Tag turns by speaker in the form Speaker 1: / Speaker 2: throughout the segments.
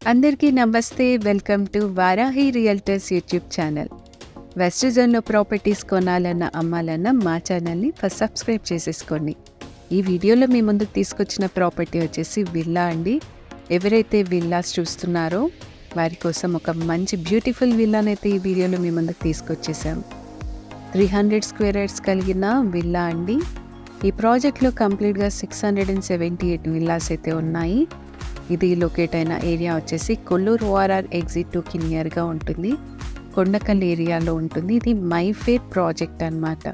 Speaker 1: అందరికీ నమస్తే. Welcome to Varahi realtors YouTube channel. West జోన్లో ప్రాపర్టీస్ కొనాలన్నా అమ్మాలన్నా మా ఛానల్ని ఫస్ట్ సబ్స్క్రైబ్ చేసేసుకోండి. ఈ వీడియోలో మీ ముందుకు తీసుకొచ్చిన ప్రాపర్టీ వచ్చేసి విల్లా అండి. ఎవరైతే విల్లాస్ చూస్తున్నారో వారి కోసం ఒక మంచి బ్యూటిఫుల్ విల్లానైతే ఈ వీడియోలో మీ ముందుకు తీసుకొచ్చేసాము. 300 స్క్వేర్ యార్డ్స్ కలిగిన విల్లా అండి. ఈ ప్రాజెక్ట్లో కంప్లీట్గా 678 విల్లాస్ అయితే ఉన్నాయి. ఇది లొకేట్ అయిన ఏరియా వచ్చేసి కొల్లూరు ORR ఎగ్జిట్ 2కి నియర్గా ఉంటుంది. కొండకల్ ఏరియాలో ఉంటుంది. ఇది మైఫేర్ ప్రాజెక్ట్ అన్నమాట.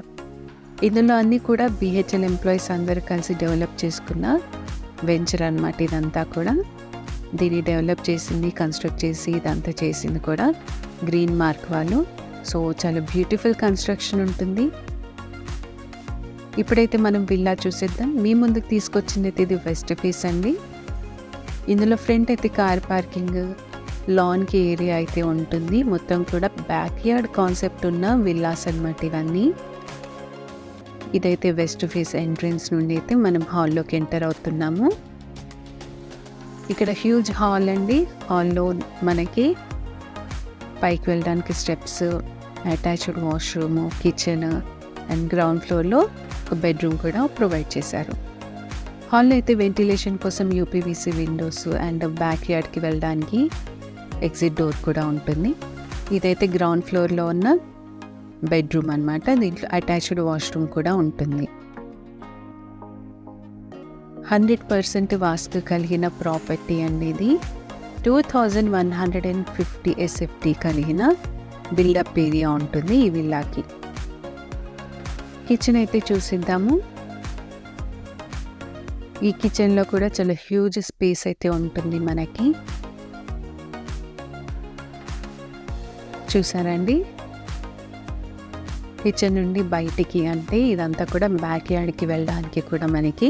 Speaker 1: ఇందులో అన్నీ కూడా BHL ఎంప్లాయీస్ అందరూ కలిసి డెవలప్ చేసుకున్న వెంచర్ అన్నమాట. ఇదంతా కూడా దీన్ని డెవలప్ చేసింది, కన్స్ట్రక్ట్ చేసి ఇదంతా చేసింది కూడా గ్రీన్ మార్క్ వాళ్ళు. సో చాలా బ్యూటిఫుల్ కన్స్ట్రక్షన్ ఉంటుంది. ఇప్పుడైతే మనం విల్లా చూసేద్దాం. మీ ముందుకు తీసుకొచ్చింది అయితే ఇది వెస్ట్ ఫేస్ అండి. ఇందులో ఫ్రంట్ అయితే కార్ పార్కింగ్, లాన్కి ఏరియా అయితే ఉంటుంది. మొత్తం కూడా బ్యాక్ యార్డ్ కాన్సెప్ట్ ఉన్న విల్లాస్ అన్నమాట ఇవన్నీ. ఇదైతే వెస్ట్ ఫేస్ ఎంట్రన్స్ నుండి అయితే మనం హాల్లోకి ఎంటర్ అవుతున్నాము. ఇక్కడ హ్యూజ్ హాల్ అండి. హాల్లో మనకి పైకి వెళ్ళడానికి steps, attached washroom, kitchen and ground ఫ్లోర్లో ఒక బెడ్రూమ్ కూడా ప్రొవైడ్ చేశారు. హాల్లో అయితే వెంటిలేషన్ కోసం UPVC విండోస్ అండ్ బ్యాక్ యార్డ్కి వెళ్ళడానికి ఎగ్జిట్ డోర్ కూడా ఉంటుంది. ఇదైతే గ్రౌండ్ ఫ్లోర్లో ఉన్న బెడ్రూమ్ అన్నమాట. దీంట్లో అటాచ్డ్ వాష్రూమ్ కూడా ఉంటుంది. 100% వాస్తు కలిగిన ప్రాపర్టీ అండి ఇది. 2150 SFT కలిగిన బిల్డప్ ఏరియా ఉంటుంది ఈ విల్లాకి. కిచెన్ అయితే చూసిద్దాము. ఈ కిచెన్లో కూడా చాలా హ్యూజ్ స్పేస్ అయితే ఉంటుంది మనకి. చూసారండి, కిచెన్ నుండి బయటికి అంటే ఇదంతా కూడా బ్యాక్ యార్డ్కి వెళ్ళడానికి కూడా మనకి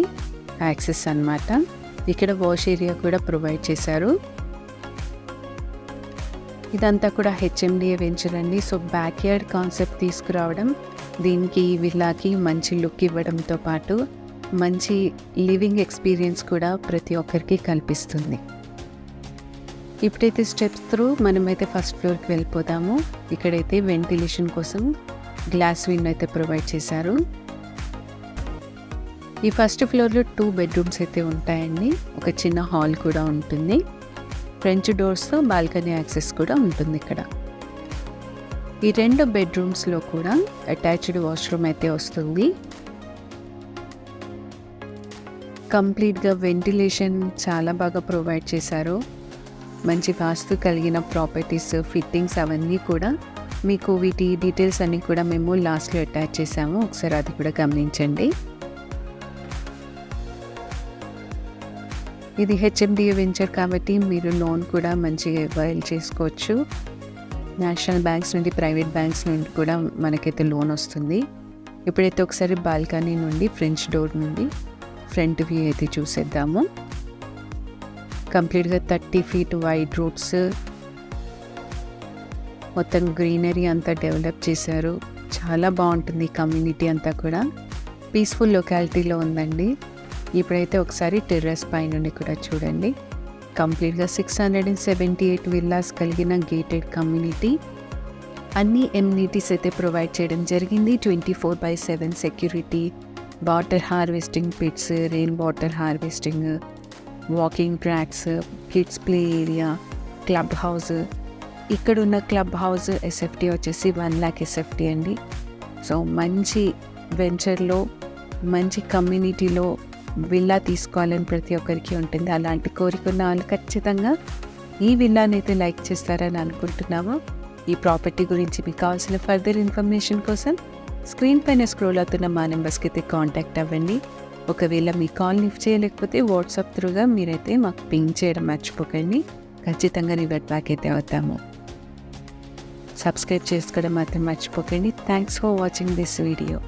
Speaker 1: యాక్సెస్ అన్నమాట. ఇక్కడ వాష్ ఏరియా కూడా ప్రొవైడ్ చేశారు. ఇదంతా కూడా HMDA వెంచర్ అండి. సో బ్యాక్ యార్డ్ కాన్సెప్ట్ తీసుకురావడం దీనికి విల్లాకి మంచి లుక్ ఇవ్వడంతో పాటు మంచి లివింగ్ ఎక్స్పీరియన్స్ కూడా ప్రతి ఒక్కరికి కల్పిస్తుంది. ఇప్పుడైతే స్టెప్స్ త్రూ మనమైతే ఫస్ట్ ఫ్లోర్కి వెళ్ళిపోతాము. ఇక్కడైతే వెంటిలేషన్ కోసం గ్లాస్ విండో అయితే ప్రొవైడ్ చేశారు. ఈ ఫస్ట్ ఫ్లోర్లో 2 బెడ్రూమ్స్ అయితే ఉంటాయండి. ఒక చిన్న హాల్ కూడా ఉంటుంది. ఫ్రెంచ్ డోర్స్తో బాల్కనీ యాక్సెస్ కూడా ఉంటుంది ఇక్కడ. ఈ 2 బెడ్రూమ్స్లో కూడా అటాచ్డ్ వాష్రూమ్ అయితే వస్తుంది. కంప్లీట్గా వెంటిలేషన్ చాలా బాగా ప్రొవైడ్ చేశారు. మంచి వాస్తు కలిగిన ప్రాపర్టీస్, ఫిట్టింగ్స్ అవన్నీ కూడా మీకు వీటి డీటెయిల్స్ అన్నీ కూడా మేము లాస్ట్లో అటాచ్ చేసాము. ఒకసారి అది కూడా గమనించండి. ఇది HMDA వెంచర్ కాబట్టి మీరు లోన్ కూడా మంచిగా అవైల్ చేసుకోవచ్చు. నేషనల్ బ్యాంక్స్ నుండి, ప్రైవేట్ బ్యాంక్స్ నుండి కూడా మనకైతే లోన్ వస్తుంది. ఇప్పుడైతే ఒకసారి బాల్కనీ నుండి, ఫ్రెంచ్ డోర్ నుండి ఫ్రంట్ వ్యూ అయితే చూసేద్దాము. కంప్లీట్గా 30 feet వైడ్ రోడ్స్, మొత్తం గ్రీనరీ అంతా డెవలప్ చేశారు. చాలా బాగుంటుంది కమ్యూనిటీ అంతా కూడా. పీస్ఫుల్ లొకాలిటీలో ఉందండి. ఇప్పుడైతే ఒకసారి టెర్రస్ పై నుండి కూడా చూడండి. కంప్లీట్గా 678 విల్లాస్ కలిగిన గేటెడ్ కమ్యూనిటీ. అన్ని ఎమ్యూనిటీస్ అయితే ప్రొవైడ్ చేయడం జరిగింది. 24/7 security, water harvesting pits, rain water harvesting, walking tracks, kids play area, club house. ఇక్కడున్న క్లబ్ హౌస్ SFT వచ్చేసి 1 lakh SFT అండి. సో మంచి వెంచర్లో, మంచి కమ్యూనిటీలో విల్లా తీసుకోవాలని ప్రతి ఒక్కరికి ఉంటుంది. అలాంటి కోరికున్న వాళ్ళు ఖచ్చితంగా ఈ విల్లాని అయితే లైక్ చేస్తారని అనుకుంటున్నాము. ఈ ప్రాపర్టీ గురించి మీకు కావాల్సిన ఫర్దర్ ఇన్ఫర్మేషన్ కోసం స్క్రీన్ పైన స్క్రోల్ అవుతున్న మా నెంబర్స్కి అయితే కాంటాక్ట్ అవ్వండి. ఒకవేళ మీ కాల్ లిఫ్ట్ చేయలేకపోతే వాట్సాప్ త్రూగా మీరైతే మాకు పింగ్ చేయడం మర్చిపోకండి. ఖచ్చితంగా రివర్ట్ బ్యాక్ అయితే అవుతాము. సబ్స్క్రైబ్ చేసుకోవడం మాత్రం మర్చిపోకండి. Thanks for watching this video.